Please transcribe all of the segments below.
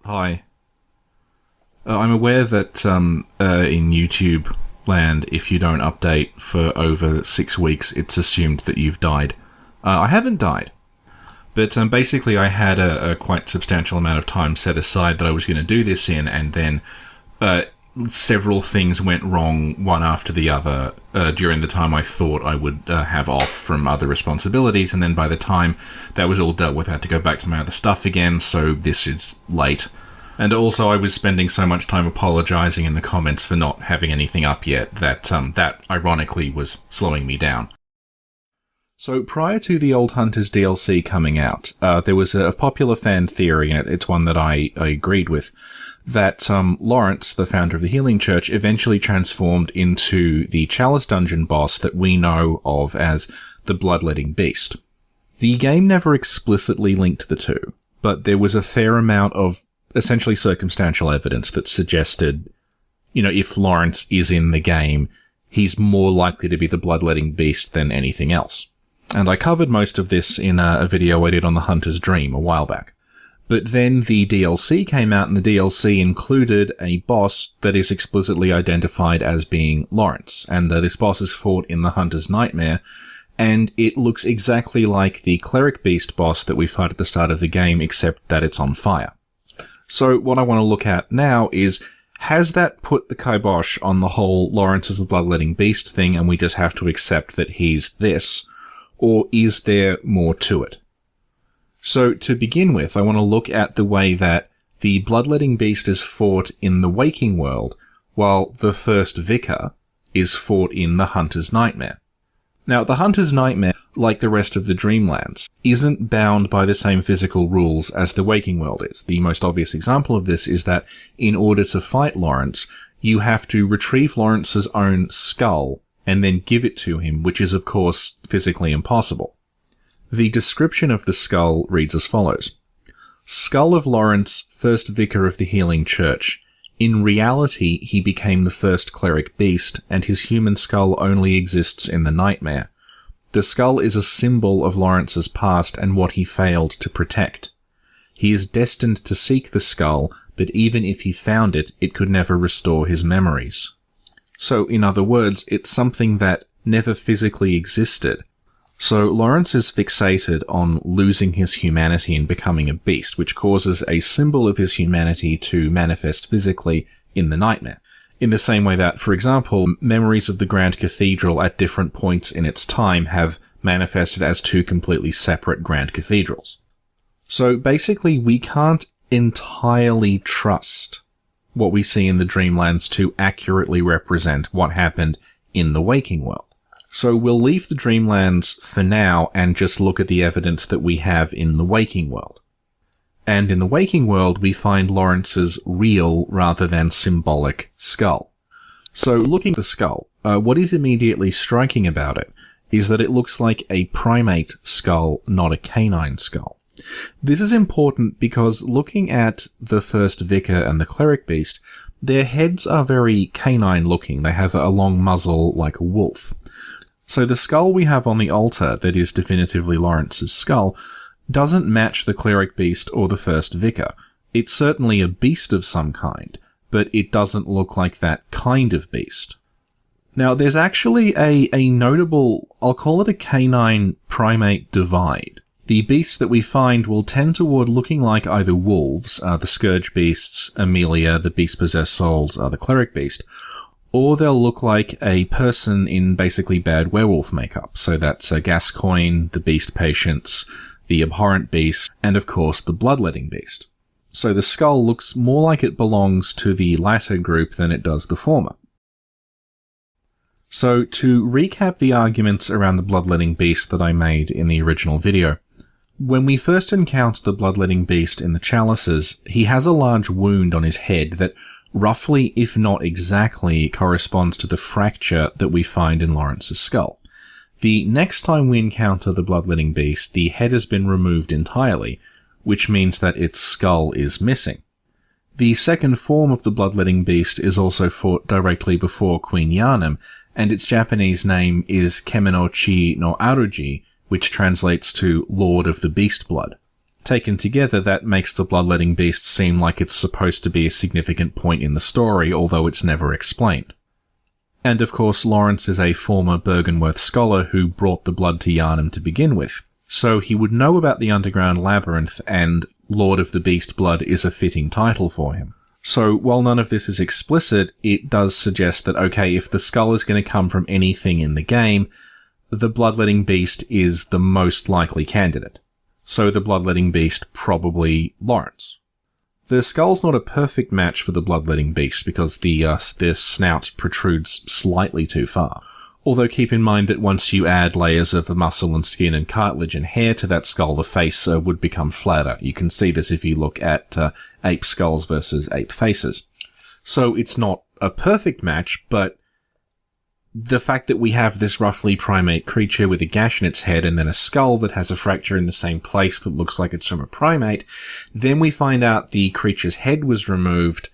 Hi. I'm aware that in YouTube land, if you don't update for over 6 weeks, it's assumed that you've died. I haven't died, but basically I had a quite substantial amount of time set aside that I was going to do this in, and then several things went wrong one after the other during the time I thought I would have off from other responsibilities, and then by the time that was all dealt with, I had to go back to my other stuff again, so this is late. And also I was spending so much time apologising in the comments for not having anything up yet that that ironically was slowing me down. So prior to the Old Hunters DLC coming out, there was a popular fan theory, and it's one that I agreed with, that Laurence, the founder of the Healing Church, eventually transformed into the Chalice Dungeon boss that we know of as the Bloodletting Beast. The game never explicitly linked the two, but there was a fair amount of essentially circumstantial evidence that suggested, if Laurence is in the game, he's more likely to be the Bloodletting Beast than anything else. And I covered most of this in a video I did on the Hunter's Dream a while back. But then the DLC came out, and the DLC included a boss that is explicitly identified as being Laurence, and this boss is fought in the Hunter's Nightmare, and it looks exactly like the Cleric Beast boss that we fight at the start of the game, except that it's on fire. So what I want to look at now is, has that put the kibosh on the whole Laurence is the Bloodletting Beast thing, and we just have to accept that he's this, or is there more to it? So to begin with, I want to look at the way that the Bloodletting Beast is fought in the waking world, while the first Vicar is fought in the Hunter's Nightmare. Now, the Hunter's Nightmare, like the rest of the Dreamlands, isn't bound by the same physical rules as the waking world is. The most obvious example of this is that in order to fight Laurence, you have to retrieve Laurence's own skull and then give it to him, which is of course physically impossible. The description of the skull reads as follows. Skull of Laurence, first Vicar of the Healing Church. In reality, he became the first Cleric Beast, and his human skull only exists in the Nightmare. The skull is a symbol of Laurence's past and what he failed to protect. He is destined to seek the skull, but even if he found it, it could never restore his memories. So, in other words, it's something that never physically existed. So Laurence is fixated on losing his humanity and becoming a beast, which causes a symbol of his humanity to manifest physically in the Nightmare. In the same way that, for example, memories of the Grand Cathedral at different points in its time have manifested as two completely separate Grand Cathedrals. So basically, we can't entirely trust what we see in the Dreamlands to accurately represent what happened in the waking world. So we'll leave the Dreamlands for now and just look at the evidence that we have in the waking world. And in the waking world, we find Laurence's real rather than symbolic skull. So looking at the skull, what is immediately striking about it is that it looks like a primate skull, not a canine skull. This is important because looking at the first Vicar and the Cleric Beast, their heads are very canine looking. They have a long muzzle like a wolf. So the skull we have on the altar, that is definitively Laurence's skull, doesn't match the Cleric Beast or the first Vicar. It's certainly a beast of some kind, but it doesn't look like that kind of beast. Now, there's actually a notable, I'll call it a canine primate divide. The beasts that we find will tend toward looking like either wolves, the Scourge Beasts, Amelia, the Beast-Possessed Souls, the Cleric Beast, or they'll look like a person in basically bad werewolf makeup. So that's Gascoigne, the Beast Patience, the Abhorrent Beast, and of course the Bloodletting Beast. So the skull looks more like it belongs to the latter group than it does the former. So to recap the arguments around the Bloodletting Beast that I made in the original video, when we first encounter the Bloodletting Beast in the Chalices, he has a large wound on his head that roughly, if not exactly, corresponds to the fracture that we find in Laurence's skull. The next time we encounter the Bloodletting Beast, the head has been removed entirely, which means that its skull is missing. The second form of the Bloodletting Beast is also fought directly before Queen Yharnam, and its Japanese name is Kemenochi no Aruji, which translates to Lord of the Beast Blood. Taken together, that makes the bloodletting beast seem like it's supposed to be a significant point in the story, although it's never explained. And of course, Laurence is a former Bergenworth scholar who brought the blood to Yharnam to begin with, so he would know about the underground labyrinth, and Lord of the Beast Blood is a fitting title for him. So, while none of this is explicit, it does suggest that, okay, if the skull is going to come from anything in the game, the bloodletting beast is the most likely candidate. So the bloodletting beast, probably Laurence. The skull's not a perfect match for the bloodletting beast because the snout protrudes slightly too far. Although keep in mind that once you add layers of muscle and skin and cartilage and hair to that skull, the face would become flatter. You can see this if you look at ape skulls versus ape faces. So it's not a perfect match, but the fact that we have this roughly primate creature with a gash in its head and then a skull that has a fracture in the same place that looks like it's from a primate, then we find out the creature's head was removed.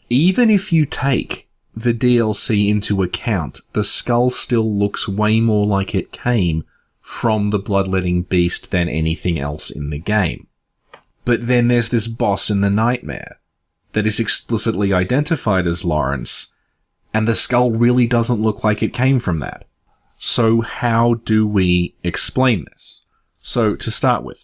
Even if you take the DLC into account, the skull still looks way more like it came from the bloodletting beast than anything else in the game. But then there's this boss in the nightmare that is explicitly identified as Laurence, and the skull really doesn't look like it came from that. So how do we explain this? So to start with,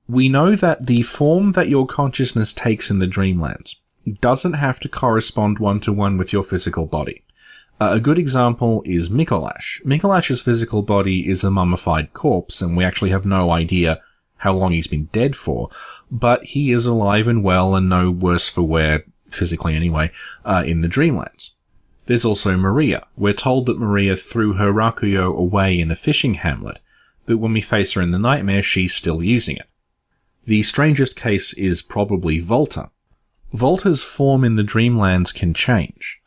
we know that the form that your consciousness takes in the Dreamlands doesn't have to correspond one-to-one with your physical body. A good example is Mikolash. Mikolash's physical body is a mummified corpse, and we actually have no idea how long he's been dead for, but he is alive and well and no worse for wear, physically anyway, in the Dreamlands. There's also Maria. We're told that Maria threw her Rakuyo away in the fishing hamlet, but when we face her in the nightmare, she's still using it. The strangest case is probably Volta. Volta's form in the Dreamlands can change.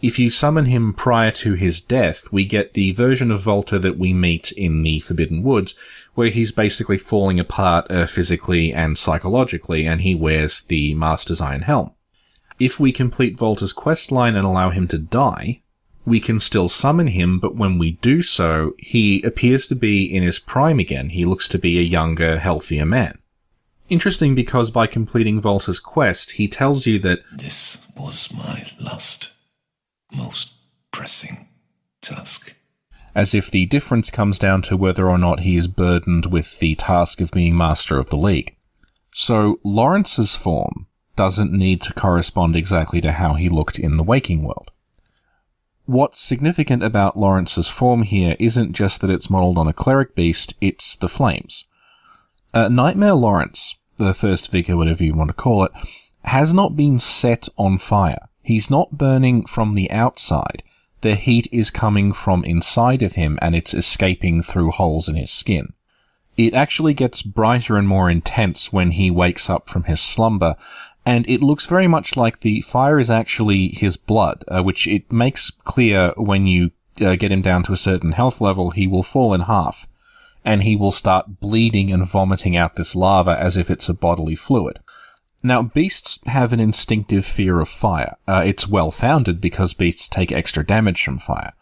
If you summon him prior to his death, we get the version of Volta that we meet in the Forbidden Woods, where he's basically falling apart physically and psychologically, and he wears the Master's Iron Helm. If we complete Volta's questline and allow him to die, we can still summon him, but when we do so, he appears to be in his prime again. He looks to be a younger, healthier man. Interesting because by completing Volta's quest, he tells you that this was my last, most pressing task. As if the difference comes down to whether or not he is burdened with the task of being Master of the League. So Laurence's form doesn't need to correspond exactly to how he looked in the waking world. What's significant about Laurence's form here isn't just that it's modelled on a cleric beast, it's the flames. Nightmare Laurence, the first vicar, whatever you want to call it, has not been set on fire. He's not burning from the outside. The heat is coming from inside of him and it's escaping through holes in his skin. It actually gets brighter and more intense when he wakes up from his slumber, and it looks very much like the fire is actually his blood, which it makes clear when you get him down to a certain health level, he will fall in half, and he will start bleeding and vomiting out this lava as if it's a bodily fluid. Now, beasts have an instinctive fear of fire. It's well-founded because beasts take extra damage from fire.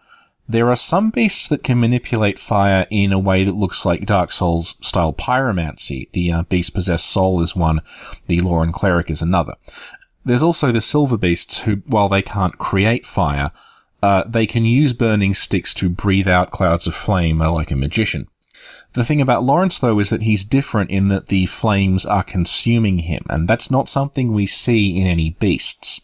There are some beasts that can manipulate fire in a way that looks like Dark Souls-style pyromancy. The beast-possessed soul is one, the Lauren cleric is another. There's also the silver beasts who, while they can't create fire, they can use burning sticks to breathe out clouds of flame like a magician. The thing about Laurence, though, is that he's different in that the flames are consuming him, and that's not something we see in any beasts.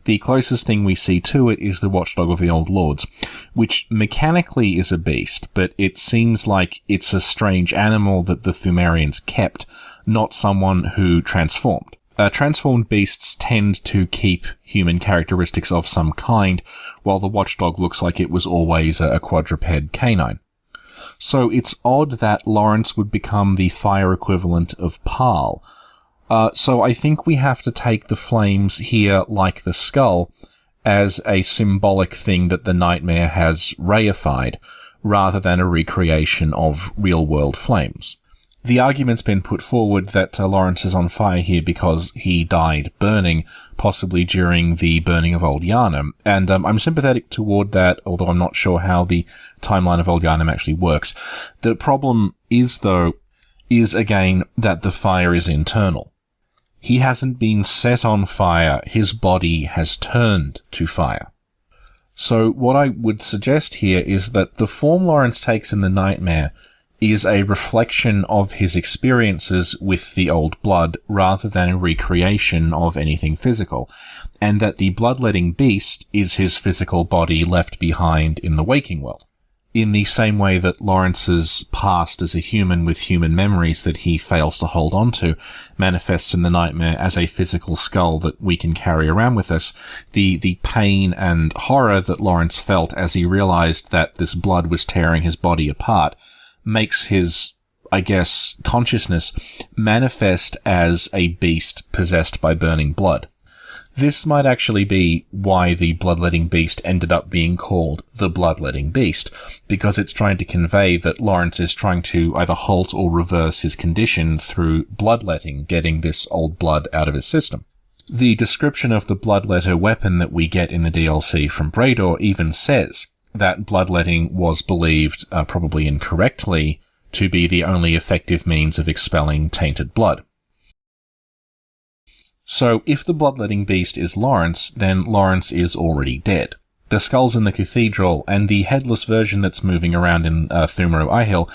The closest thing we see to it is the Watchdog of the Old Lords, which mechanically is a beast, but it seems like it's a strange animal that the Pthumerians kept, not someone who transformed. Transformed beasts tend to keep human characteristics of some kind, while the Watchdog looks like it was always a quadruped canine. So it's odd that Laurence would become the fire equivalent of Paarl. So I think we have to take the flames here, like the skull, as a symbolic thing that the nightmare has reified, rather than a recreation of real-world flames. The argument's been put forward that Laurence is on fire here because he died burning, possibly during the burning of Old Yharnam, and I'm sympathetic toward that, although I'm not sure how the timeline of Old Yharnam actually works. The problem is, though, is again that the fire is internal. He hasn't been set on fire, his body has turned to fire. So what I would suggest here is that the form Laurence takes in the nightmare is a reflection of his experiences with the old blood rather than a recreation of anything physical, and that the bloodletting beast is his physical body left behind in the waking world. In the same way that Laurence's past as a human with human memories that he fails to hold on to manifests in the nightmare as a physical skull that we can carry around with us, the pain and horror that Laurence felt as he realized that this blood was tearing his body apart makes his, I guess, consciousness manifest as a beast possessed by burning blood. This might actually be why the bloodletting beast ended up being called the bloodletting beast, because it's trying to convey that Laurence is trying to either halt or reverse his condition through bloodletting, getting this old blood out of his system. The description of the bloodletter weapon that we get in the DLC from Brador even says that bloodletting was believed, probably incorrectly, to be the only effective means of expelling tainted blood. So, if the bloodletting beast is Laurence, then Laurence is already dead. The skulls in the cathedral and the headless version that's moving around in Thumro Ihil,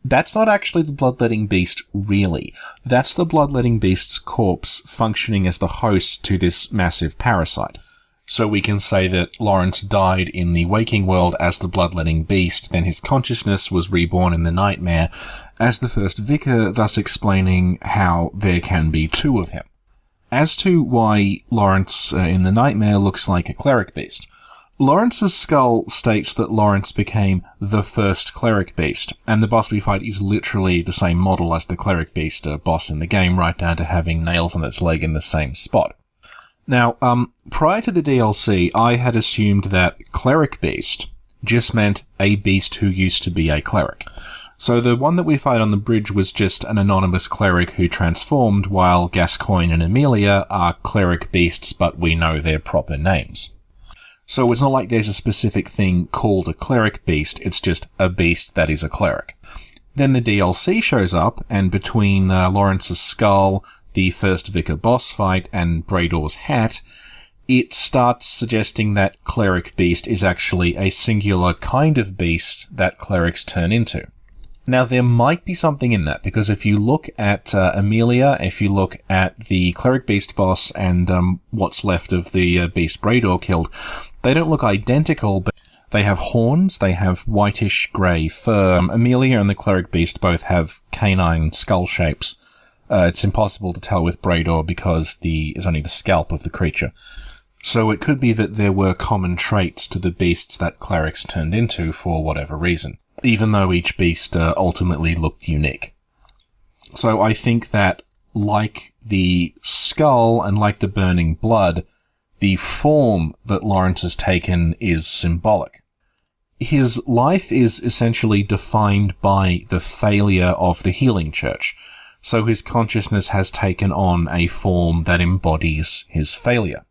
that's not actually the bloodletting beast, really. That's the bloodletting beast's corpse functioning as the host to this massive parasite. So we can say that Laurence died in the waking world as the bloodletting beast, then his consciousness was reborn in the nightmare as the first vicar, thus explaining how there can be two of him. As to why Laurence in the nightmare looks like a cleric beast, Laurence's skull states that Laurence became the first cleric beast, and the boss we fight is literally the same model as the cleric beast boss in the game, right down to having nails on its leg in the same spot. Now, prior to the DLC, I had assumed that cleric beast just meant a beast who used to be a cleric. So the one that we fight on the bridge was just an anonymous cleric who transformed, while Gascoigne and Amelia are cleric beasts, but we know their proper names. So it's not like there's a specific thing called a cleric beast, it's just a beast that is a cleric. Then the DLC shows up, and between Laurence's skull, the first Vicar boss fight, and Brador's hat, it starts suggesting that cleric beast is actually a singular kind of beast that clerics turn into. Now, there might be something in that, because if you look at Amelia, if you look at the Cleric Beast boss and what's left of the beast Brador killed, they don't look identical, but they have horns, they have whitish-grey fur. Amelia and the Cleric Beast both have canine skull shapes. It's impossible to tell with Brador because it's only the scalp of the creature. So it could be that there were common traits to the beasts that clerics turned into for whatever reason, even though each beast ultimately looked unique. So I think that, like the skull and like the burning blood, the form that Laurence has taken is symbolic. His life is essentially defined by the failure of the healing church, so his consciousness has taken on a form that embodies his failure.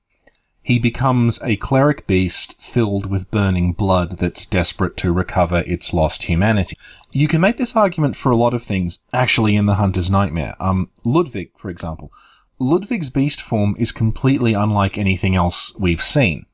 He becomes a cleric beast filled with burning blood that's desperate to recover its lost humanity. You can make this argument for a lot of things, actually, in the Hunter's Nightmare. Ludwig, for example. Ludwig's beast form is completely unlike anything else we've seen.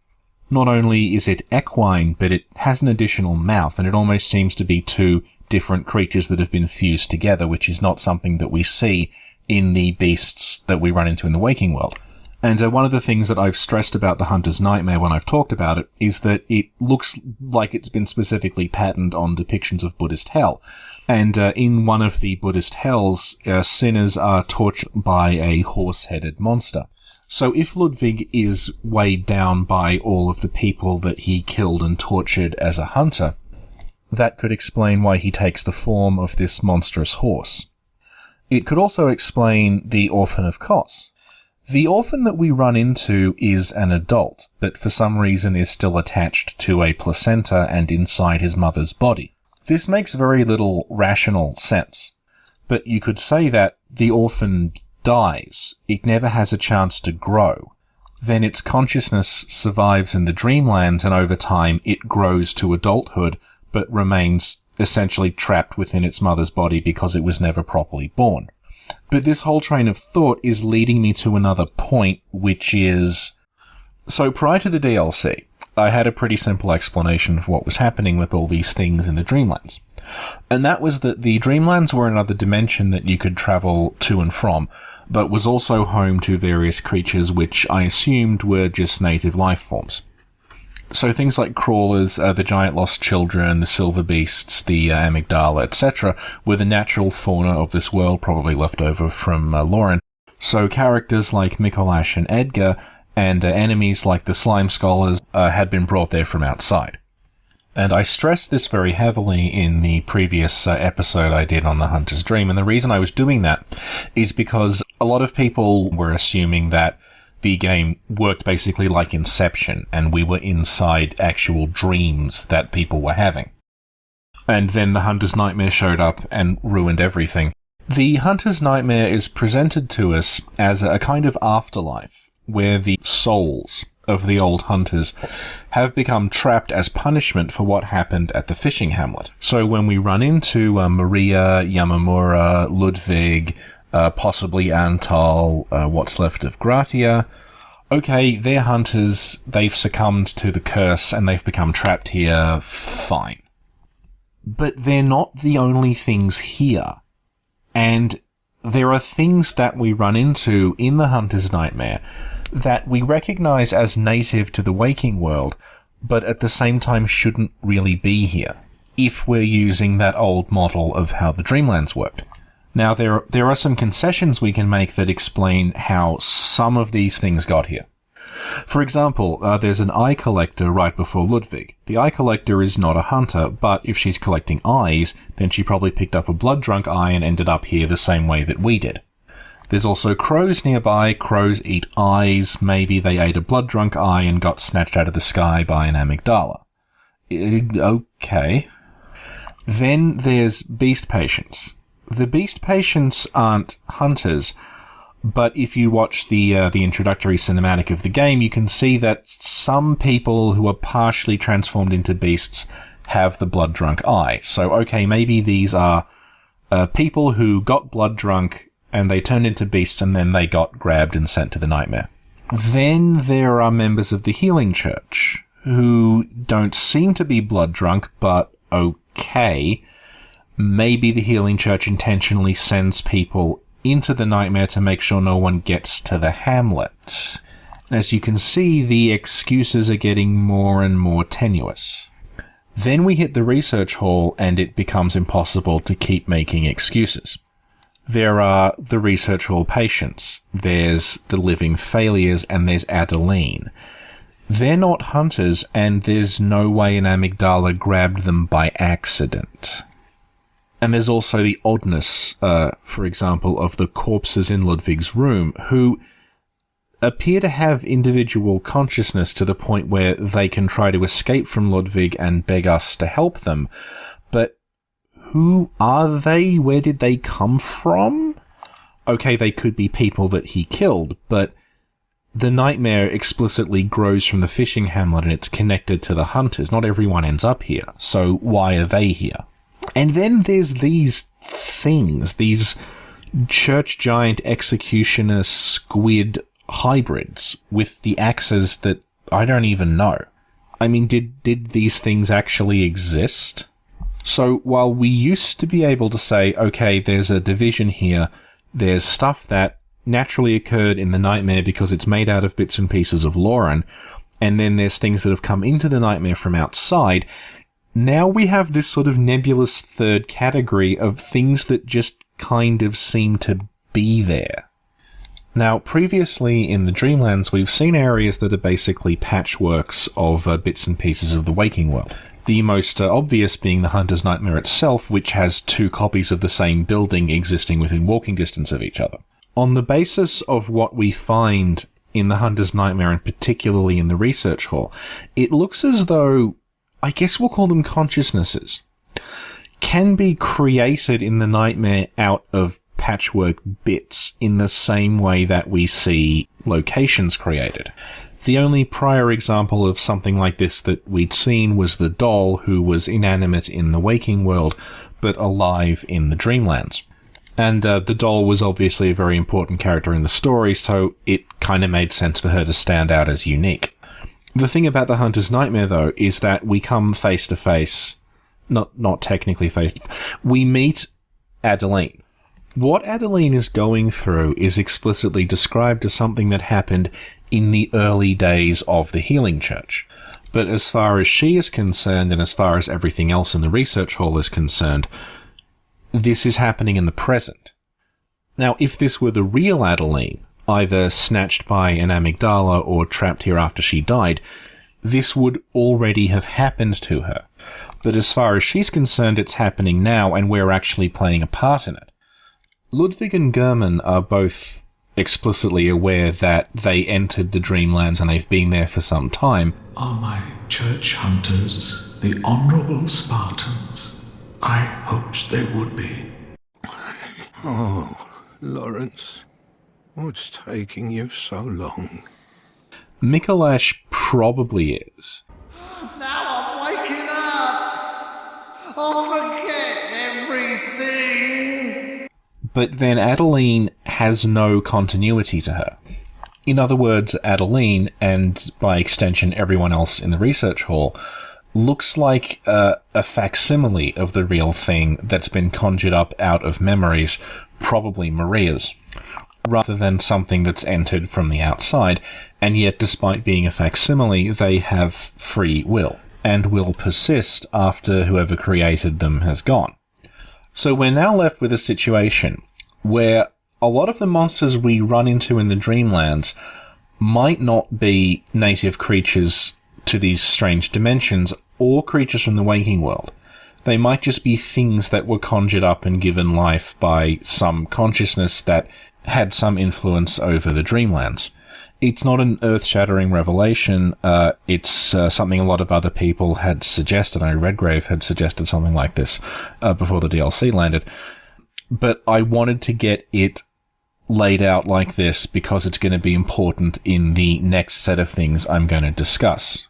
Not only is it equine, but it has an additional mouth, and it almost seems to be two different creatures that have been fused together, which is not something that we see in the beasts that we run into in the waking world. And one of the things that I've stressed about the Hunter's Nightmare when I've talked about it is that it looks like it's been specifically patterned on depictions of Buddhist hell. And in one of the Buddhist hells, sinners are tortured by a horse-headed monster. So if Ludwig is weighed down by all of the people that he killed and tortured as a hunter, that could explain why he takes the form of this monstrous horse. It could also explain the Orphan of Kos. The orphan that we run into is an adult, but for some reason is still attached to a placenta and inside his mother's body. This makes very little rational sense. But you could say that the orphan dies. It never has a chance to grow. Then its consciousness survives in the dreamlands, and over time it grows to adulthood, but remains essentially trapped within its mother's body because it was never properly born. But this whole train of thought is leading me to another point, which is... So prior to the DLC, I had a pretty simple explanation of what was happening with all these things in the Dreamlands. And that was that the Dreamlands were another dimension that you could travel to and from, but was also home to various creatures which I assumed were just native life forms. So things like crawlers, the giant lost children, the silver beasts, the amygdala, etc. were the natural fauna of this world, probably left over from Laurence. So characters like Mikolash and Edgar, and enemies like the slime scholars had been brought there from outside. And I stressed this very heavily in the previous episode I did on the Hunter's Dream, and the reason I was doing that is because a lot of people were assuming that the game worked basically like Inception, and we were inside actual dreams that people were having. And then the Hunter's Nightmare showed up and ruined everything. The Hunter's Nightmare is presented to us as a kind of afterlife, where the souls of the old hunters have become trapped as punishment for what happened at the fishing hamlet. So when we run into Maria, Yamamura, Ludwig, possibly Antal, what's left of Gratia, okay, they're hunters, they've succumbed to the curse and they've become trapped here, fine. But they're not the only things here. And there are things that we run into in the Hunter's Nightmare that we recognize as native to the waking world, but at the same time shouldn't really be here, if we're using that old model of how the Dreamlands worked. Now, there are some concessions we can make that explain how some of these things got here. For example, there's an eye collector right before Ludwig. The eye collector is not a hunter, but if she's collecting eyes, then she probably picked up a blood-drunk eye and ended up here the same way that we did. There's also crows nearby. Crows eat eyes. Maybe they ate a blood-drunk eye and got snatched out of the sky by an amygdala. Okay. Then there's beast patients. The beast patients aren't hunters, but if you watch the introductory cinematic of the game, you can see that some people who are partially transformed into beasts have the blood-drunk eye. So, okay, maybe these are people who got blood-drunk and they turned into beasts and then they got grabbed and sent to the nightmare. Then there are members of the Healing Church who don't seem to be blood-drunk, but okay. Maybe the Healing Church intentionally sends people into the nightmare to make sure no one gets to the hamlet. As you can see, the excuses are getting more and more tenuous. Then we hit the research hall and it becomes impossible to keep making excuses. There are the research hall patients, there's the living failures, and there's Adeline. They're not hunters, and there's no way an amygdala grabbed them by accident. And there's also the oddness, for example, of the corpses in Ludwig's room, who appear to have individual consciousness to the point where they can try to escape from Ludwig and beg us to help them. But who are they? Where did they come from? Okay, they could be people that he killed, but the nightmare explicitly grows from the fishing hamlet and it's connected to the hunters. Not everyone ends up here, so why are they here? And then there's these things, these church giant executioner squid hybrids with the axes that I don't even know. I mean, did these things actually exist? So while we used to be able to say, okay, there's a division here, there's stuff that naturally occurred in the nightmare because it's made out of bits and pieces of Laurence, and then there's things that have come into the nightmare from outside, now we have this sort of nebulous third category of things that just kind of seem to be there. Now, previously in the Dreamlands, we've seen areas that are basically patchworks of bits and pieces of the waking world. The most obvious being the Hunter's Nightmare itself, which has two copies of the same building existing within walking distance of each other. On the basis of what we find in the Hunter's Nightmare, and particularly in the research hall, it looks as though, I guess we'll call them consciousnesses, can be created in the nightmare out of patchwork bits in the same way that we see locations created. The only prior example of something like this that we'd seen was the doll, who was inanimate in the waking world, but alive in the Dreamlands. And the doll was obviously a very important character in the story, so it kind of made sense for her to stand out as unique. The thing about the Hunter's Nightmare, though, is that we come face to face, not technically face, we meet Adeline. What Adeline is going through is explicitly described as something that happened in the early days of the Healing Church. But as far as she is concerned, and as far as everything else in the research hall is concerned, this is happening in the present. Now, if this were the real Adeline, either snatched by an amygdala or trapped here after she died, this would already have happened to her. But as far as she's concerned, it's happening now, and we're actually playing a part in it. Ludwig and German are both explicitly aware that they entered the Dreamlands and they've been there for some time. Are my church hunters the honourable Spartans? I hoped they would be. Oh, Laurence, what's taking you so long? Mikolash probably is. Now I'm waking up! I'll forget everything! But then Adeline has no continuity to her. In other words, Adeline, and by extension everyone else in the research hall, looks like a facsimile of the real thing that's been conjured up out of memories, probably Maria's, rather than something that's entered from the outside, and yet despite being a facsimile, they have free will, and will persist after whoever created them has gone. So we're now left with a situation where a lot of the monsters we run into in the Dreamlands might not be native creatures to these strange dimensions, or creatures from the waking world. They might just be things that were conjured up and given life by some consciousness that had some influence over the Dreamlands. It's not an earth-shattering revelation. It's something a lot of other people had suggested. I know Redgrave had suggested something like this before the DLC landed. But I wanted to get it laid out like this because it's going to be important in the next set of things I'm going to discuss.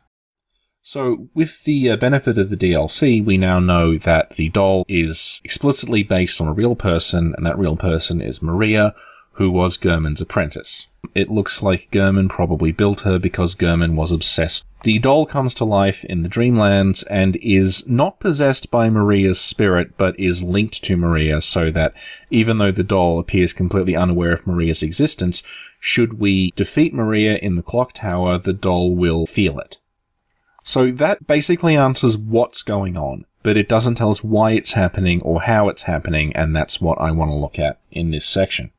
So, with the benefit of the DLC, we now know that the doll is explicitly based on a real person, and that real person is Maria, who was German's apprentice. It looks like German probably built her because German was obsessed. The doll comes to life in the Dreamlands and is not possessed by Maria's spirit, but is linked to Maria, so that even though the doll appears completely unaware of Maria's existence, should we defeat Maria in the clock tower, the doll will feel it. So that basically answers what's going on, but it doesn't tell us why it's happening or how it's happening, and that's what I want to look at in this section.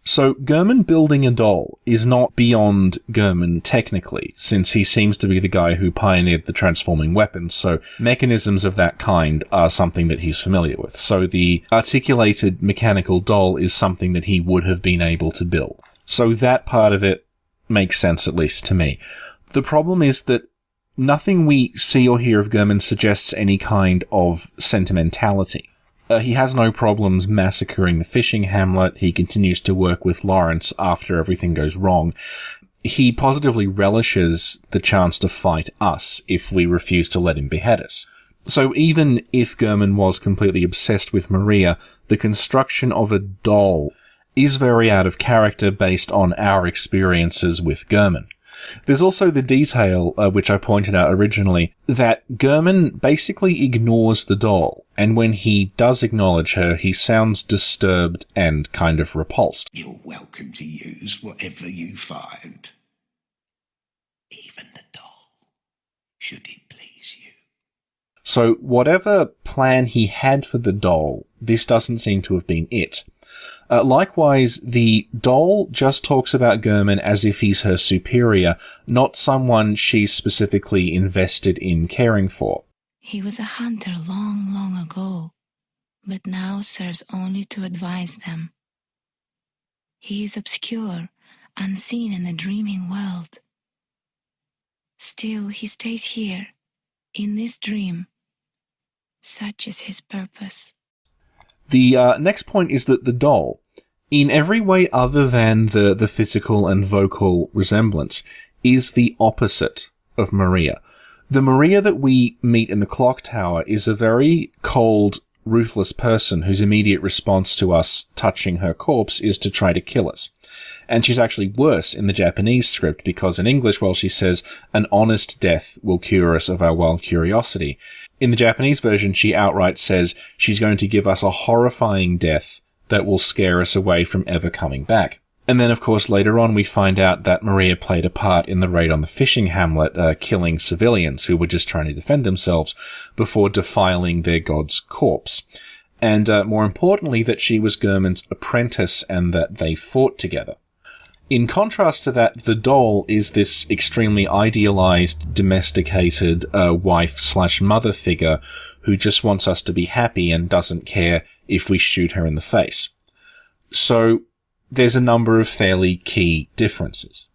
So German building a doll is not beyond German technically, since he seems to be the guy who pioneered the transforming weapons, so mechanisms of that kind are something that he's familiar with. So the articulated mechanical doll is something that he would have been able to build. So that part of it makes sense, at least to me. The problem is that nothing we see or hear of German suggests any kind of sentimentality. He has no problems massacring the fishing hamlet. He continues to work with Laurence after everything goes wrong. He positively relishes the chance to fight us if we refuse to let him behead us. So even if German was completely obsessed with Maria, the construction of a doll is very out of character based on our experiences with German. There's also the detail, which I pointed out originally, that German basically ignores the doll, and when he does acknowledge her, he sounds disturbed and kind of repulsed. You're welcome to use whatever you find. Even the doll, should it please you. So whatever plan he had for the doll, this doesn't seem to have been it. Likewise, the doll just talks about German as if he's her superior, not someone she's specifically invested in caring for. He was a hunter long, long ago, but now serves only to advise them. He is obscure, unseen in the dreaming world. Still, he stays here, in this dream. Such is his purpose. The next point is that the doll, in every way other than the physical and vocal resemblance, is the opposite of Maria. The Maria that we meet in the clock tower is a very cold, ruthless person whose immediate response to us touching her corpse is to try to kill us. And she's actually worse in the Japanese script, because in English, well, she says, "An honest death will cure us of our wild curiosity." In the Japanese version, she outright says she's going to give us a horrifying death that will scare us away from ever coming back. And then, of course, later on, we find out that Maria played a part in the raid on the fishing hamlet, killing civilians who were just trying to defend themselves before defiling their god's corpse. And more importantly, that she was Gurman's apprentice and that they fought together. In contrast to that, the doll is this extremely idealized, domesticated wife/mother figure who just wants us to be happy and doesn't care if we shoot her in the face. So there's a number of fairly key differences.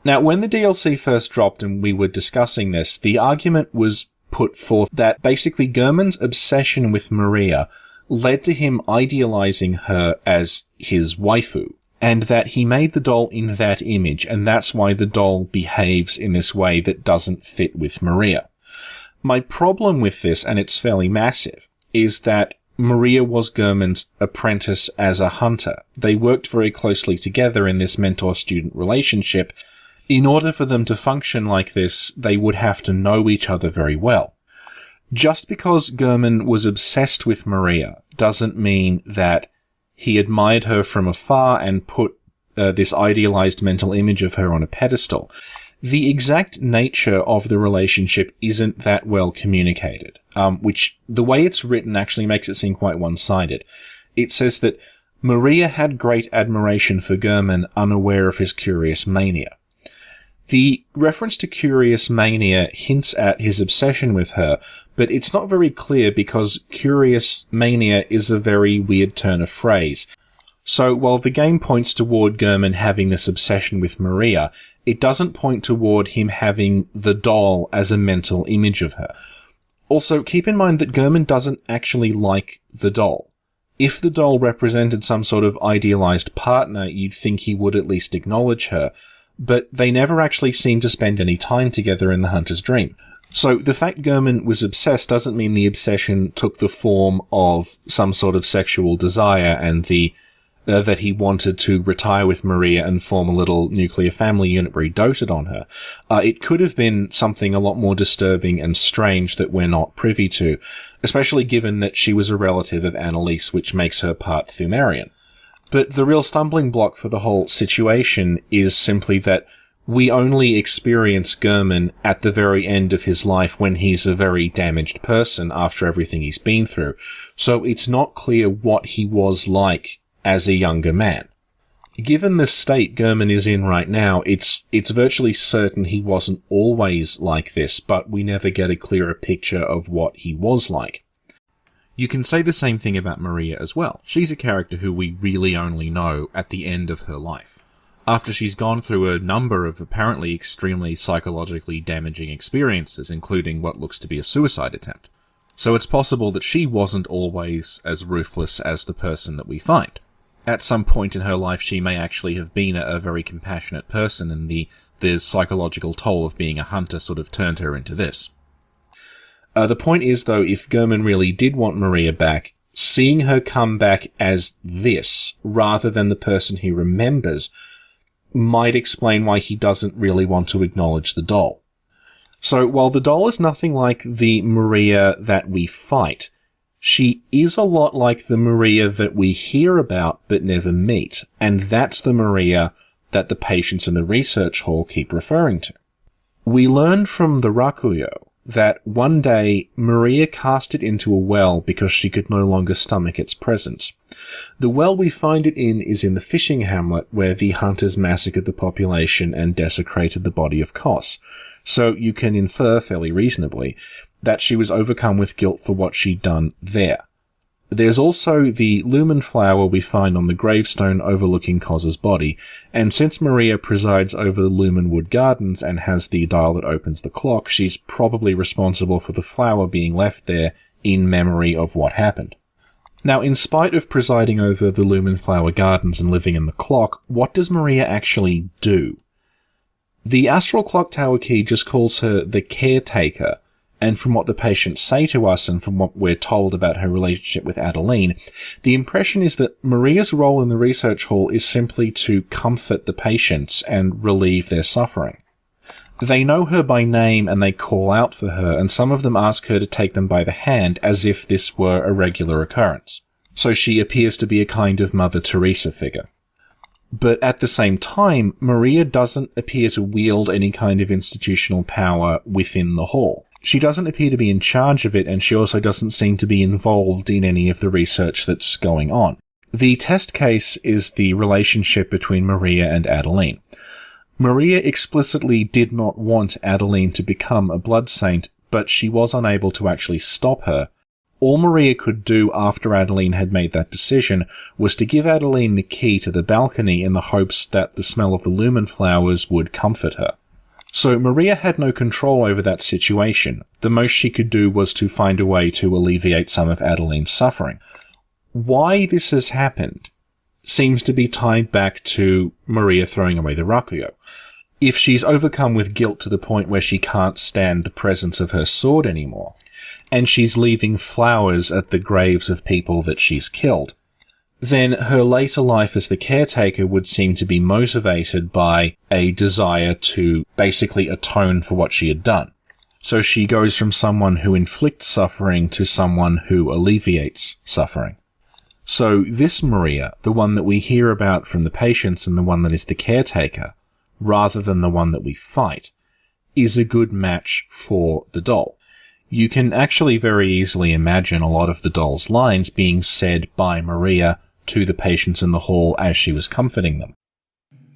Now, when the DLC first dropped and we were discussing this, the argument was put forth that basically Gurman's obsession with Maria led to him idealizing her as his waifu, and that he made the doll in that image, and that's why the doll behaves in this way that doesn't fit with Maria. My problem with this, and it's fairly massive, is that Maria was Gurman's apprentice as a hunter. They worked very closely together in this mentor-student relationship. In order for them to function like this, they would have to know each other very well. Just because Gurman was obsessed with Maria doesn't mean that he admired her from afar and put this idealized mental image of her on a pedestal. The exact nature of the relationship isn't that well communicated, which the way it's written actually makes it seem quite one-sided. It says that Maria had great admiration for Gurman, unaware of his curious mania. The reference to curious mania hints at his obsession with her, but it's not very clear because curious mania is a very weird turn of phrase. So while the game points toward Gurman having this obsession with Maria, it doesn't point toward him having the doll as a mental image of her. Also, keep in mind that Gurman doesn't actually like the doll. If the doll represented some sort of idealized partner, you'd think he would at least acknowledge her, but they never actually seem to spend any time together in the hunter's dream. So the fact Gurman was obsessed doesn't mean the obsession took the form of some sort of sexual desire and that he wanted to retire with Maria and form a little nuclear family unit where he doted on her. It could have been something a lot more disturbing and strange that we're not privy to, especially given that she was a relative of Annalise, which makes her part Thumerian. But the real stumbling block for the whole situation is simply that we only experience Gurman at the very end of his life when he's a very damaged person after everything he's been through. So it's not clear what he was like as a younger man. Given the state Gurman is in right now, it's virtually certain he wasn't always like this, but we never get a clearer picture of what he was like. You can say the same thing about Maria as well. She's a character who we really only know at the end of her life, after she's gone through a number of apparently extremely psychologically damaging experiences, including what looks to be a suicide attempt. So it's possible that she wasn't always as ruthless as the person that we find. At some point in her life, she may actually have been a very compassionate person, and the psychological toll of being a hunter sort of turned her into this. The point is, though, if Gurman really did want Maria back, seeing her come back as this, rather than the person he remembers, might explain why he doesn't really want to acknowledge the doll. So, while the doll is nothing like the Maria that we fight, she is a lot like the Maria that we hear about but never meet, and that's the Maria that the patients in the research hall keep referring to. We learn from the Rakuyo that one day Maria cast it into a well because she could no longer stomach its presence. The well we find it in is in the fishing hamlet where the hunters massacred the population and desecrated the body of Kos. So you can infer fairly reasonably that she was overcome with guilt for what she'd done there. There's also the lumen flower we find on the gravestone overlooking Kos's body, and since Maria presides over the Lumen Wood Gardens and has the dial that opens the clock, she's probably responsible for the flower being left there in memory of what happened. Now, in spite of presiding over the Lumen Flower Gardens and living in the clock, what does Maria actually do? The astral clock tower key just calls her the caretaker, and from what the patients say to us and from what we're told about her relationship with Adeline, the impression is that Maria's role in the research hall is simply to comfort the patients and relieve their suffering. They know her by name and they call out for her, and some of them ask her to take them by the hand as if this were a regular occurrence. So she appears to be a kind of Mother Teresa figure. But at the same time, Maria doesn't appear to wield any kind of institutional power within the hall. She doesn't appear to be in charge of it, and she also doesn't seem to be involved in any of the research that's going on. The test case is the relationship between Maria and Adeline. Maria explicitly did not want Adeline to become a blood saint, but she was unable to actually stop her. All Maria could do after Adeline had made that decision was to give Adeline the key to the balcony in the hopes that the smell of the lumen flowers would comfort her. So Maria had no control over that situation. The most she could do was to find a way to alleviate some of Adeline's suffering. Why this has happened seems to be tied back to Maria throwing away the rakuyo. If she's overcome with guilt to the point where she can't stand the presence of her sword anymore, and she's leaving flowers at the graves of people that she's killed, then her later life as the caretaker would seem to be motivated by a desire to basically atone for what she had done. So she goes from someone who inflicts suffering to someone who alleviates suffering. So this Maria, the one that we hear about from the patients and the one that is the caretaker, rather than the one that we fight, is a good match for the doll. You can actually very easily imagine a lot of the doll's lines being said by Maria to the patients in the hall as she was comforting them.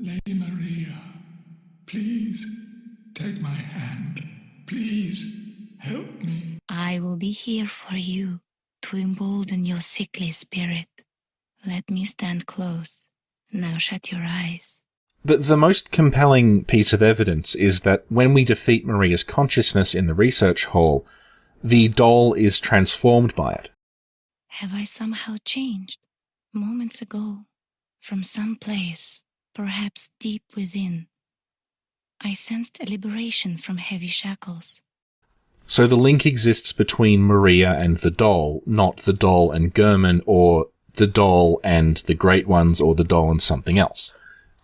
Lady Maria, please take my hand. Please help me. I will be here for you to embolden your sickly spirit. Let me stand close. Now shut your eyes. But the most compelling piece of evidence is that when we defeat Maria's consciousness in the research hall, the doll is transformed by it. Have I somehow changed? Moments ago, from some place, perhaps deep within, I sensed a liberation from heavy shackles. So the link exists between Maria and the doll, not the doll and Gurman, or the doll and the Great Ones, or the doll and something else.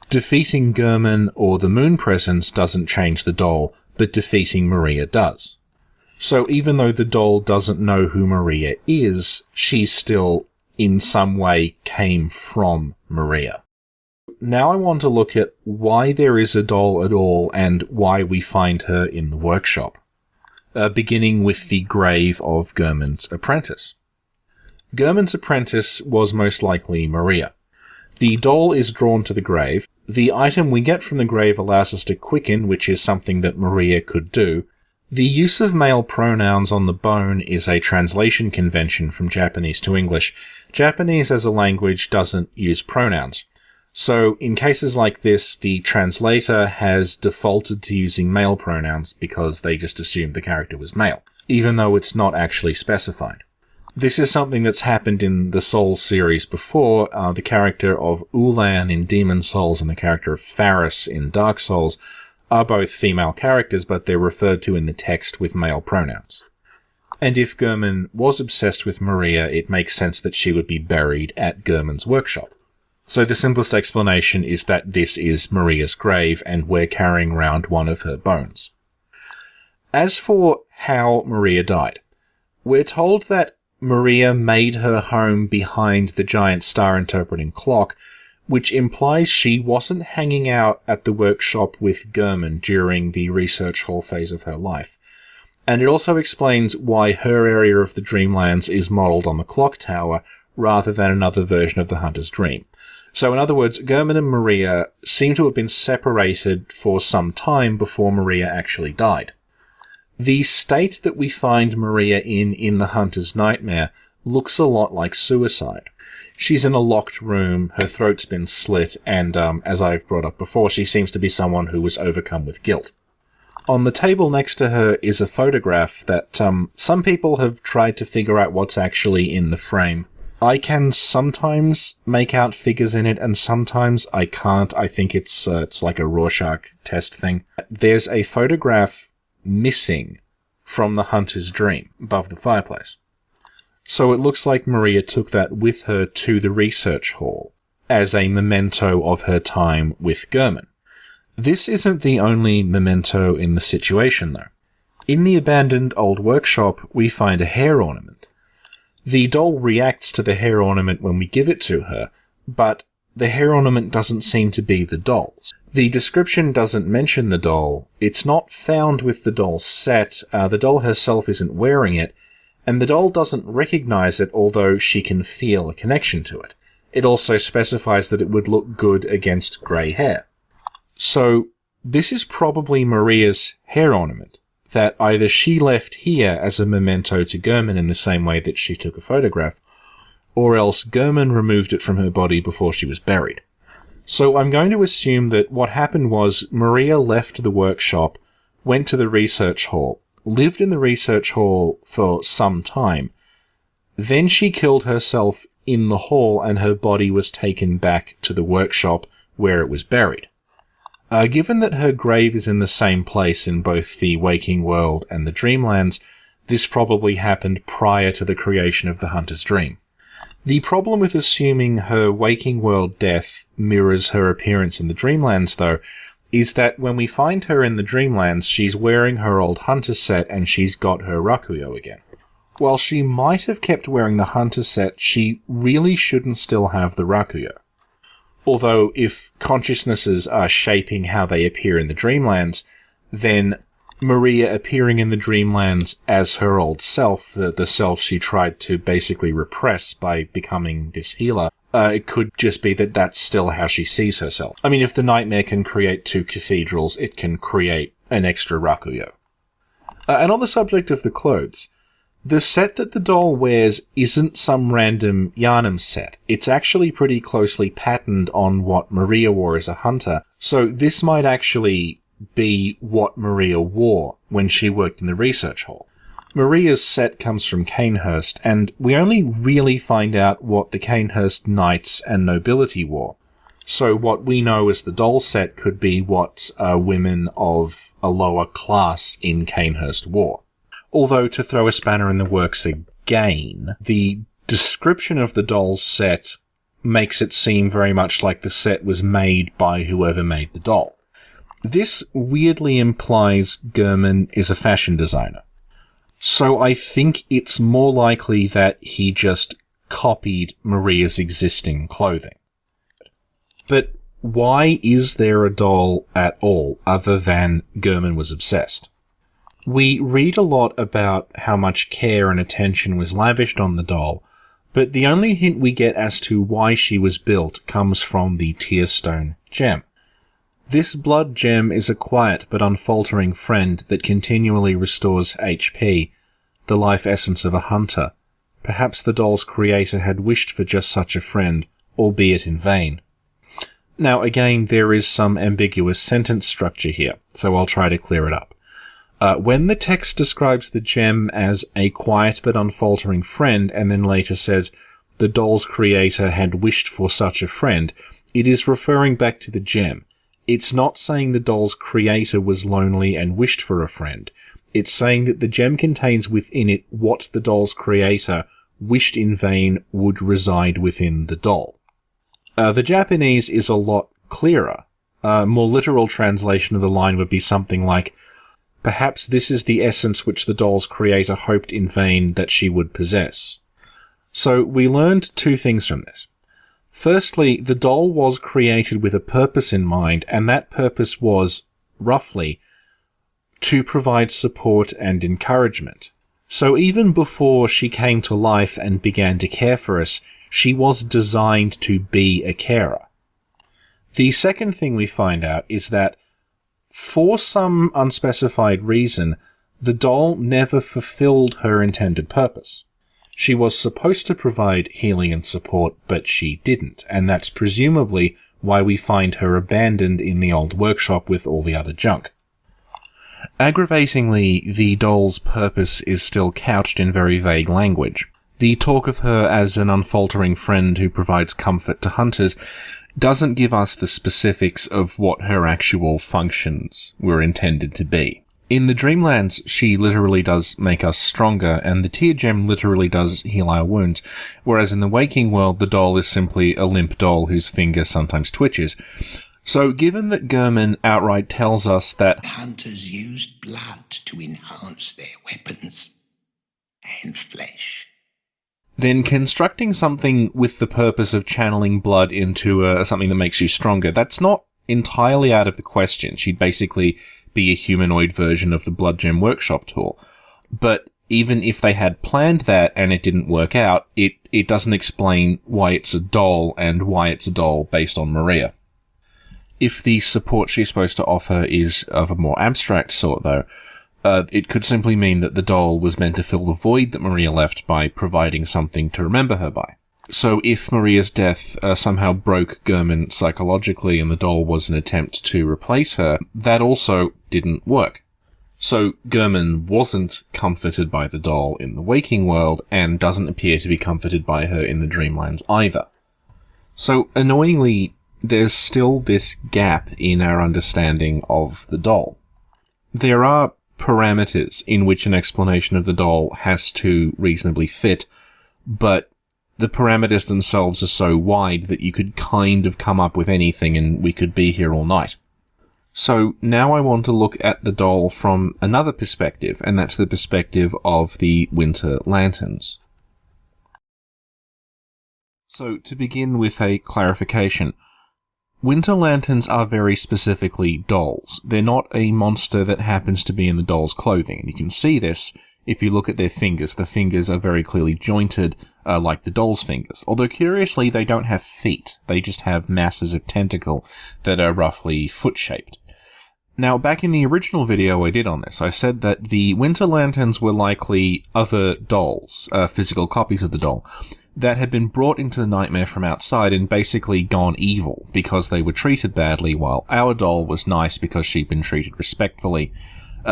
Defeating Gurman or the Moon Presence doesn't change the doll, but defeating Maria does. So even though the doll doesn't know who Maria is, she still, in some way, came from Maria. Now I want to look at why there is a doll at all and why we find her in the workshop. Beginning with the grave of Gurman's apprentice. Gurman's apprentice was most likely Maria. The doll is drawn to the grave. The item we get from the grave allows us to quicken, which is something that Maria could do. The use of male pronouns on the bone is a translation convention from Japanese to English. Japanese as a language doesn't use pronouns. So in cases like this, the translator has defaulted to using male pronouns because they just assumed the character was male, even though it's not actually specified. This is something that's happened in the Souls series before. The character of Ulan in Demon Souls and the character of Faris in Dark Souls are both female characters, but they're referred to in the text with male pronouns. And if Gurman was obsessed with Maria, it makes sense that she would be buried at Gurman's workshop. So the simplest explanation is that this is Maria's grave, and we're carrying around one of her bones. As for how Maria died, we're told that Maria made her home behind the giant star-interpreting clock, which implies she wasn't hanging out at the workshop with Gurman during the research hall phase of her life. And it also explains why her area of the Dreamlands is modelled on the clock tower rather than another version of the Hunter's Dream. So in other words, Gurman and Maria seem to have been separated for some time before Maria actually died. The state that we find Maria in the Hunter's Nightmare looks a lot like suicide. She's in a locked room, her throat's been slit, and as I've brought up before, she seems to be someone who was overcome with guilt. On the table next to her is a photograph that some people have tried to figure out what's actually in the frame. I can sometimes make out figures in it, and sometimes I can't. I think it's like a Rorschach test thing. There's a photograph missing from the hunter's dream above the fireplace. So it looks like Maria took that with her to the research hall as a memento of her time with Gurman. This isn't the only memento in the situation, though. In the abandoned old workshop, we find a hair ornament. The doll reacts to the hair ornament when we give it to her, but the hair ornament doesn't seem to be the doll's. The description doesn't mention the doll, it's not found with the doll's set, the doll herself isn't wearing it, and the doll doesn't recognize it, although she can feel a connection to it. It also specifies that it would look good against grey hair. So, this is probably Maria's hair ornament, that either she left here as a memento to Gurman in the same way that she took a photograph, or else Gurman removed it from her body before she was buried. So I'm going to assume that what happened was Maria left the workshop, went to the research hall, lived in the research hall for some time, then she killed herself in the hall and her body was taken back to the workshop where it was buried. Given that her grave is in the same place in both the waking world and the dreamlands, this probably happened prior to the creation of the Hunter's Dream. The problem with assuming her waking world death mirrors her appearance in the dreamlands, though, is that when we find her in the dreamlands, she's wearing her old hunter set and she's got her rakuyo again. While she might have kept wearing the hunter set, she really shouldn't still have the rakuyo. Although, if consciousnesses are shaping how they appear in the dreamlands, then Maria appearing in the dreamlands as her old self, the self she tried to basically repress by becoming this healer, it could just be that that's still how she sees herself. I mean, if the nightmare can create two cathedrals, it can create an extra rakuyo. And on the subject of the clothes, the set that the doll wears isn't some random Yharnam set. It's actually pretty closely patterned on what Maria wore as a hunter, so this might actually be what Maria wore when she worked in the research hall. Maria's set comes from Canehurst, and we only really find out what the Canehurst knights and nobility wore. So what we know as the doll set could be what women of a lower class in Canehurst wore. Although, to throw a spanner in the works again, the description of the doll's set makes it seem very much like the set was made by whoever made the doll. This weirdly implies Gurman is a fashion designer. So I think it's more likely that he just copied Maria's existing clothing. But why is there a doll at all other than Gurman was obsessed? We read a lot about how much care and attention was lavished on the doll, but the only hint we get as to why she was built comes from the Tearstone gem. This blood gem is a quiet but unfaltering friend that continually restores HP, the life essence of a hunter. Perhaps the doll's creator had wished for just such a friend, albeit in vain. Now again, there is some ambiguous sentence structure here, so I'll try to clear it up. When the text describes the gem as a quiet but unfaltering friend and then later says the doll's creator had wished for such a friend, it is referring back to the gem. It's not saying the doll's creator was lonely and wished for a friend. It's saying that the gem contains within it what the doll's creator wished in vain would reside within the doll. The Japanese is a lot clearer. A more literal translation of the line would be something like, perhaps this is the essence which the doll's creator hoped in vain that she would possess. So we learned two things from this. Firstly, the doll was created with a purpose in mind, and that purpose was, roughly, to provide support and encouragement. So even before she came to life and began to care for us, she was designed to be a carer. The second thing we find out is that, for some unspecified reason, the doll never fulfilled her intended purpose. She was supposed to provide healing and support, but she didn't, and that's presumably why we find her abandoned in the old workshop with all the other junk. Aggravatingly, the doll's purpose is still couched in very vague language. The talk of her as an unfaltering friend who provides comfort to hunters doesn't give us the specifics of what her actual functions were intended to be. In the Dreamlands, she literally does make us stronger, and the tear gem literally does heal our wounds, whereas in the waking world, the doll is simply a limp doll whose finger sometimes twitches. So, given that Gurman outright tells us that hunters used blood to enhance their weapons and flesh, then constructing something with the purpose of channeling blood into something that makes you stronger, that's not entirely out of the question. She'd basically be a humanoid version of the Blood Gem Workshop tool. But even if they had planned that and it didn't work out, it doesn't explain why it's a doll and why it's a doll based on Maria. If the support she's supposed to offer is of a more abstract sort, though, it could simply mean that the doll was meant to fill the void that Maria left by providing something to remember her by. So if Maria's death somehow broke Gurman psychologically and the doll was an attempt to replace her, that also didn't work. So Gurman wasn't comforted by the doll in the waking world and doesn't appear to be comforted by her in the Dreamlands either. So annoyingly, there's still this gap in our understanding of the doll. There are parameters in which an explanation of the doll has to reasonably fit, but the parameters themselves are so wide that you could kind of come up with anything and we could be here all night. So now I want to look at the doll from another perspective, and that's the perspective of the Winter Lanterns. So to begin with a clarification, Winter Lanterns are very specifically dolls. They're not a monster that happens to be in the doll's clothing, and you can see this if you look at their fingers. The fingers are very clearly jointed, like the doll's fingers. Although, curiously, they don't have feet. They just have masses of tentacle that are roughly foot-shaped. Now, back in the original video I did on this, I said that the Winter Lanterns were likely other dolls, physical copies of the doll, that had been brought into the nightmare from outside and basically gone evil because they were treated badly, while our doll was nice because she'd been treated respectfully.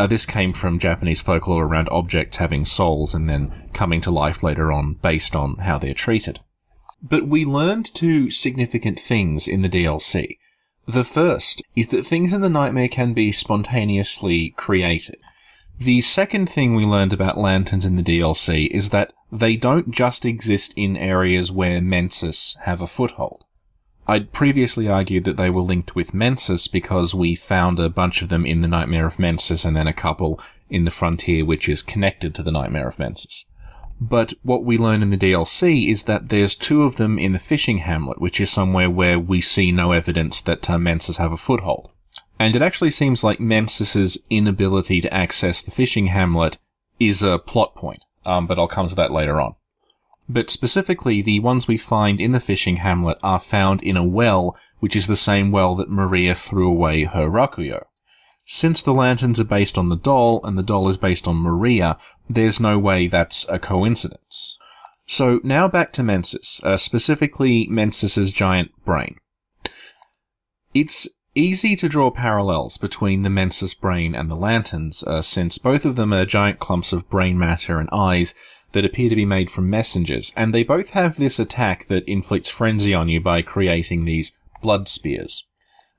This came from Japanese folklore around objects having souls and then coming to life later on based on how they're treated. But we learned two significant things in the DLC. The first is that things in the nightmare can be spontaneously created. The second thing we learned about lanterns in the DLC is that they don't just exist in areas where Mensis have a foothold. I'd previously argued that they were linked with Mensis because we found a bunch of them in the Nightmare of Mensis and then a couple in the Frontier which is connected to the Nightmare of Mensis. But what we learn in the DLC is that there's two of them in the fishing hamlet, which is somewhere where we see no evidence that Mensis have a foothold. And it actually seems like Mensis's inability to access the fishing hamlet is a plot point, but I'll come to that later on. But specifically, the ones we find in the fishing hamlet are found in a well, which is the same well that Maria threw away her Rakuyo. Since the lanterns are based on the doll, and the doll is based on Maria, there's no way that's a coincidence. So now back to Mensis, specifically Mensis's giant brain. It's easy to draw parallels between the Mensis brain and the lanterns, since both of them are giant clumps of brain matter and eyes that appear to be made from messengers, and they both have this attack that inflicts frenzy on you by creating these blood spears.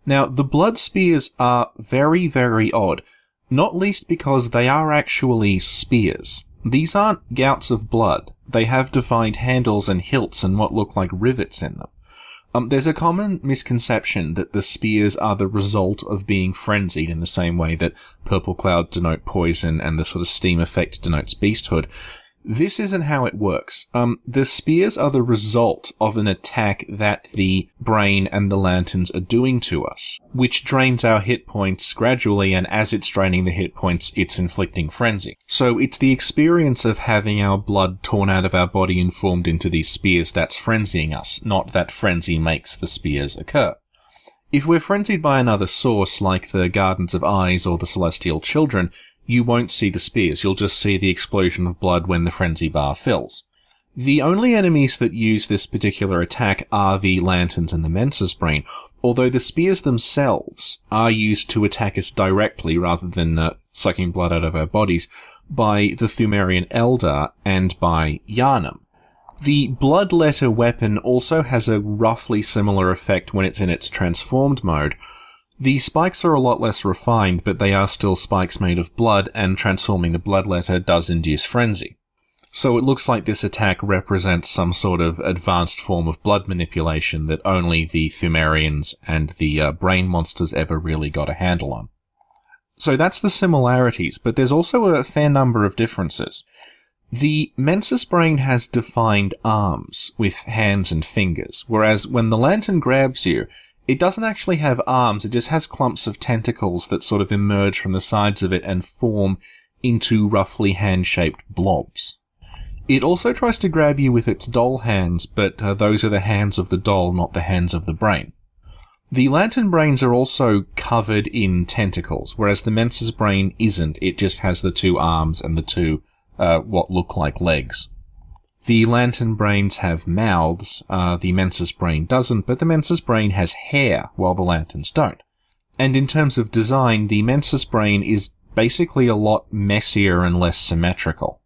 Now, the blood spears are very, very odd, not least because they are actually spears. These aren't gouts of blood. They have defined handles and hilts and what look like rivets in them. There's a common misconception that the spears are the result of being frenzied in the same way that purple clouds denote poison and the sort of steam effect denotes beasthood. This isn't how it works. The spears are the result of an attack that the brain and the lanterns are doing to us, which drains our hit points gradually, and as it's draining the hit points, it's inflicting frenzy. So it's the experience of having our blood torn out of our body and formed into these spears that's frenzying us, not that frenzy makes the spears occur. If we're frenzied by another source, like the Gardens of Eyes or the Celestial Children, you won't see the spears, you'll just see the explosion of blood when the frenzy bar fills. The only enemies that use this particular attack are the lanterns and the Mensis brain, although the spears themselves are used to attack us directly rather than sucking blood out of our bodies by the Thumerian Eldar and by Yharnam. The Bloodletter weapon also has a roughly similar effect when it's in its transformed mode. The spikes are a lot less refined, but they are still spikes made of blood, and transforming the Bloodletter does induce frenzy. So it looks like this attack represents some sort of advanced form of blood manipulation that only the Thumerians and the brain monsters ever really got a handle on. So that's the similarities, but there's also a fair number of differences. The Mensis brain has defined arms with hands and fingers, whereas when the lantern grabs you, it doesn't actually have arms, it just has clumps of tentacles that sort of emerge from the sides of it and form into roughly hand-shaped blobs. It also tries to grab you with its doll hands, but those are the hands of the doll, not the hands of the brain. The lantern brains are also covered in tentacles, whereas the Mensis brain isn't, it just has the two arms and the two what look like legs. The lantern brains have mouths, the Mensis brain doesn't, but the Mensis brain has hair, while the lanterns don't. And in terms of design, the Mensis brain is basically a lot messier and less symmetrical.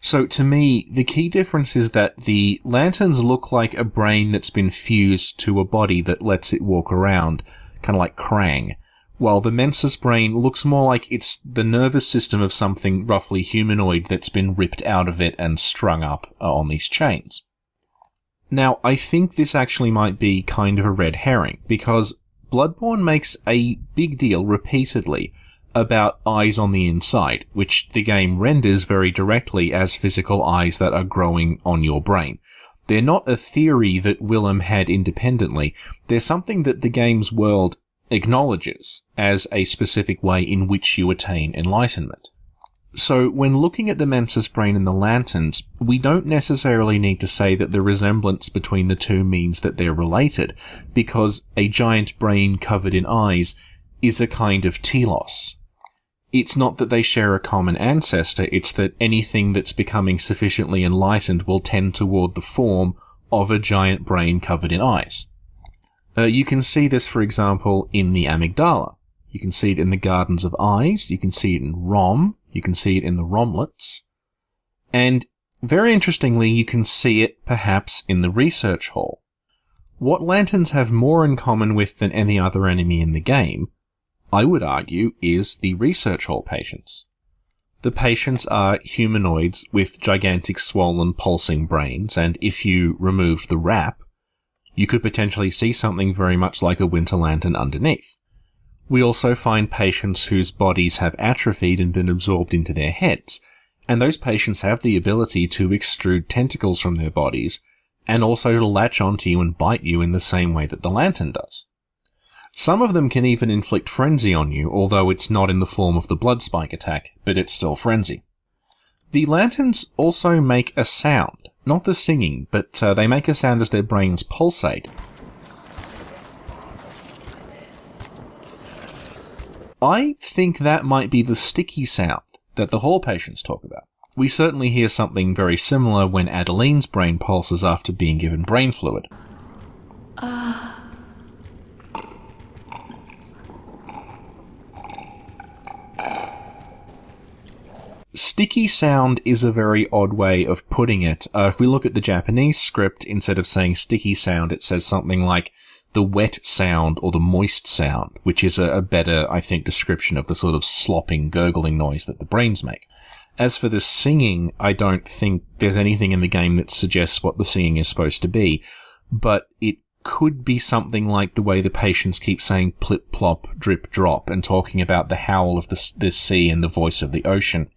So to me, the key difference is that the lanterns look like a brain that's been fused to a body that lets it walk around, kind of like Krang, while the Mensis brain looks more like it's the nervous system of something roughly humanoid that's been ripped out of it and strung up on these chains. Now, I think this actually might be kind of a red herring, because Bloodborne makes a big deal repeatedly about eyes on the inside, which the game renders very directly as physical eyes that are growing on your brain. They're not a theory that Willem had independently, they're something that the game's world acknowledges as a specific way in which you attain enlightenment. So when looking at the Mensis brain and the lanterns, we don't necessarily need to say that the resemblance between the two means that they're related, because a giant brain covered in eyes is a kind of telos. It's not that they share a common ancestor, it's that anything that's becoming sufficiently enlightened will tend toward the form of a giant brain covered in eyes. You can see this, for example, in the amygdala. You can see it in the Gardens of Eyes, you can see it in Rom, you can see it in the Romlets, and very interestingly, you can see it perhaps in the research hall. What lanterns have more in common with than any other enemy in the game, I would argue, is the research hall patients. The patients are humanoids with gigantic swollen pulsing brains, and if you removed the wrap, you could potentially see something very much like a winter lantern underneath. We also find patients whose bodies have atrophied and been absorbed into their heads, and those patients have the ability to extrude tentacles from their bodies, and also to latch onto you and bite you in the same way that the lantern does. Some of them can even inflict frenzy on you, although it's not in the form of the blood spike attack, but it's still frenzy. The lanterns also make a sound, not the singing, but they make a sound as their brains pulsate. I think that might be the sticky sound that the hall patients talk about. We certainly hear something very similar when Adeline's brain pulses after being given brain fluid. Sticky sound is a very odd way of putting it. If we look at the Japanese script, instead of saying sticky sound, it says something like the wet sound or the moist sound, which is a better, I think, description of the sort of slopping, gurgling noise that the brains make. As for the singing, I don't think there's anything in the game that suggests what the singing is supposed to be, but it could be something like the way the patients keep saying plip, plop, drip, drop, and talking about the howl of the sea and the voice of the ocean.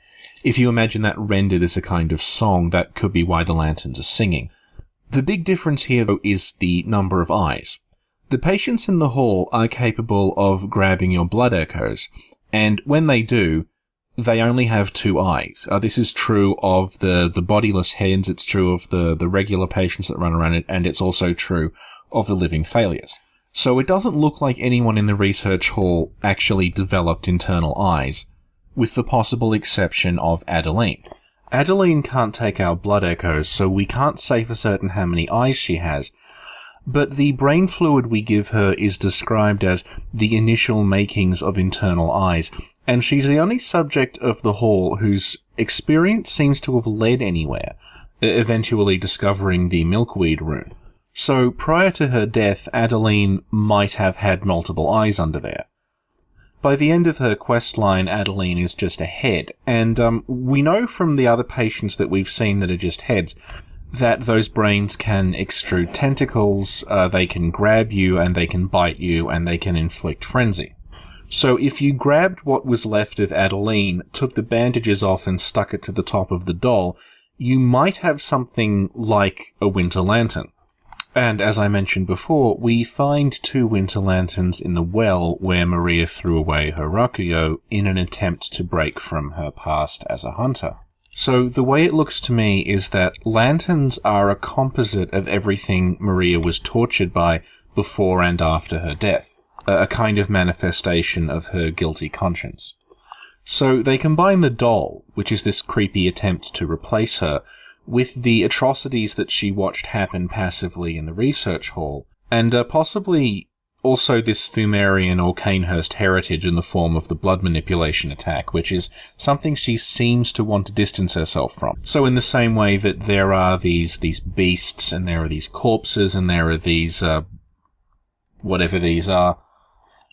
If you imagine that rendered as a kind of song, that could be why the lanterns are singing. The big difference here, though, is the number of eyes. The patients in the hall are capable of grabbing your blood echoes, and when they do, they only have 2 eyes. This is true of the bodiless heads, it's true of the regular patients that run around it, and it's also true of the living failures. So it doesn't look like anyone in the research hall actually developed internal eyes, with the possible exception of Adeline. Adeline can't take our blood echoes, so we can't say for certain how many eyes she has, but the brain fluid we give her is described as the initial makings of internal eyes, and she's the only subject of the hall whose experience seems to have led anywhere. eventually discovering the milkweed rune. So prior to her death, Adeline might have had multiple eyes under there. By the end of her questline, Adeline is just a head, and we know from the other patients that we've seen that are just heads that those brains can extrude tentacles, they can grab you, and they can bite you, and they can inflict frenzy. So if you grabbed what was left of Adeline, took the bandages off and stuck it to the top of the doll, you might have something like a winter lantern. And as I mentioned before, we find 2 winter lanterns in the well where Maria threw away her rakuyo in an attempt to break from her past as a hunter. So the way it looks to me is that lanterns are a composite of everything Maria was tortured by before and after her death, a kind of manifestation of her guilty conscience. So they combine the doll, which is this creepy attempt to replace her, with the atrocities that she watched happen passively in the research hall, and possibly also this Fumarian or Canehurst heritage in the form of the blood manipulation attack, which is something she seems to want to distance herself from. So in the same way that there are these beasts, and there are these corpses, and there are these, whatever these are,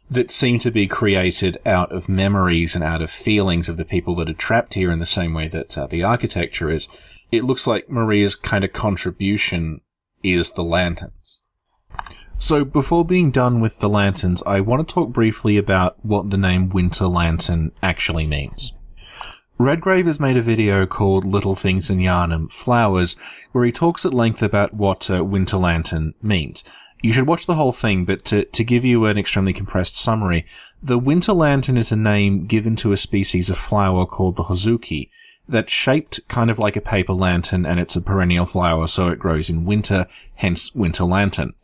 that seem to be created out of memories and out of feelings of the people that are trapped here in the same way that the architecture is, it looks like Maria's kind of contribution is the lanterns. So before being done with the lanterns, I want to talk briefly about what the name Winter Lantern actually means. Redgrave has made a video called Little Things in Yarnum, Flowers, where he talks at length about what Winter Lantern means. You should watch the whole thing, but to give you an extremely compressed summary, the Winter Lantern is a name given to a species of flower called the Hazuki, that's shaped kind of like a paper lantern, and it's a perennial flower, so it grows in winter, hence Winter Lantern.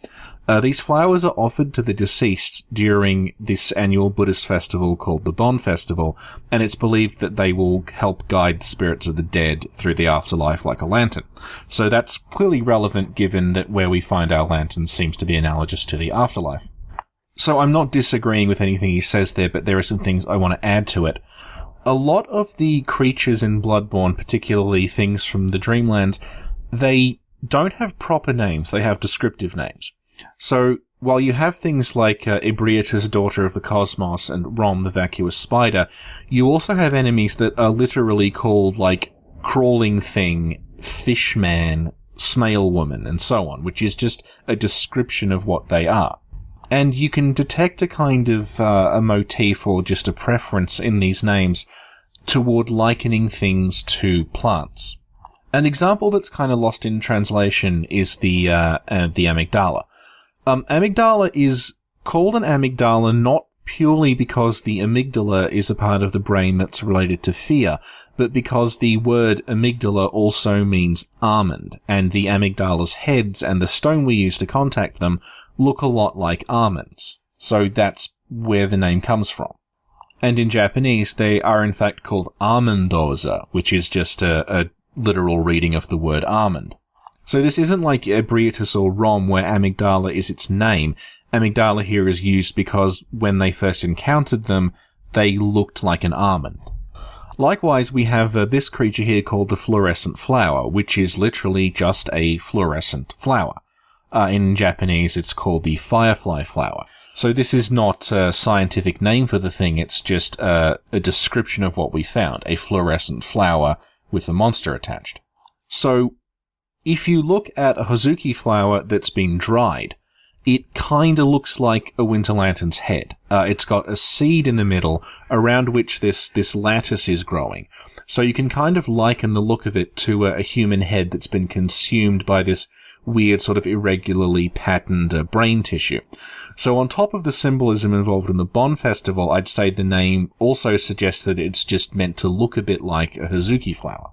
These flowers are offered to the deceased during this annual Buddhist festival called the Bon Festival, and it's believed that they will help guide the spirits of the dead through the afterlife like a lantern. So that's clearly relevant given that where we find our lanterns seems to be analogous to the afterlife. So I'm not disagreeing with anything he says there, but there are some things I want to add to it. A lot of the creatures in Bloodborne, particularly things from the Dreamlands, they don't have proper names, they have descriptive names. So, while you have things like Ibriatus, Daughter of the Cosmos, and Rom, the Vacuous Spider, you also have enemies that are literally called, like, Crawling Thing, Fishman, Snail Woman, and so on, which is just a description of what they are. And you can detect a kind of a motif or just a preference in these names toward likening things to plants. An example that's kind of lost in translation is the amygdala. Amygdala is called an amygdala not purely because the amygdala is a part of the brain that's related to fear, but because the word amygdala also means almond, and the amygdala's heads and the stone we use to contact them look a lot like almonds. So that's where the name comes from. And in Japanese, they are in fact called almondosa, which is just a literal reading of the word almond. So this isn't like Ebriatus or Rom, where amygdala is its name. Amygdala here is used because when they first encountered them, they looked like an almond. Likewise, we have this creature here called the fluorescent flower, which is literally just a fluorescent flower. In Japanese, it's called the firefly flower. So this is not a scientific name for the thing, it's just a description of what we found, a fluorescent flower with a monster attached. So, if you look at a Hazuki flower that's been dried, it kinda looks like a winter lantern's head. It's got a seed in the middle around which this lattice is growing. So you can kind of liken the look of it to a human head that's been consumed by this weird sort of irregularly patterned brain tissue. So on top of the symbolism involved in the Bon Festival, I'd say the name also suggests that it's just meant to look a bit like a Hazuki flower.